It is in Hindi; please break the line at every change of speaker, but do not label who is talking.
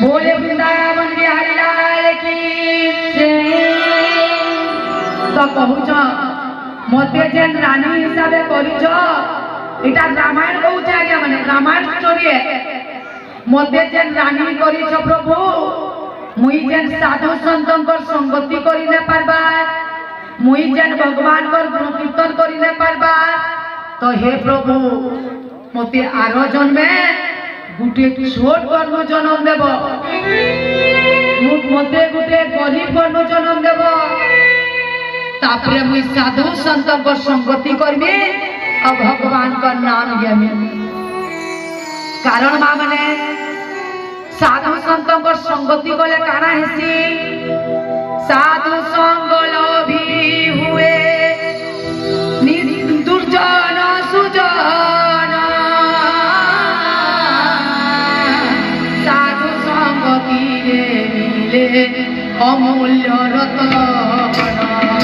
बोले वृंदावन बिहारी लाल की तो कहूच मते जेन रानी हिसाब करिछ इटा रामायण कहूछ आज्ञा माने रामायण स्टोरी है मते जेन रानी करिछ प्रभु मुई जेन साधु संतंकर संगति करि न पारबा मुई जेन भगवान कर गुण कीर्तन करि न पारबा तो हे प्रभु मते आरो जन्मे गुटे छोट कर्म जन्म देव मते गुटे गरीब कर्म जन्म देव तापरे मुई साधु संत को संगति करबी और भगवान का नाम लेबी कारण मा माने साधु संत को संगति कले काना हेसी साधु संग लोभी हुए दुर्जन सुजन साधु संगति मिले अमूल्य रतन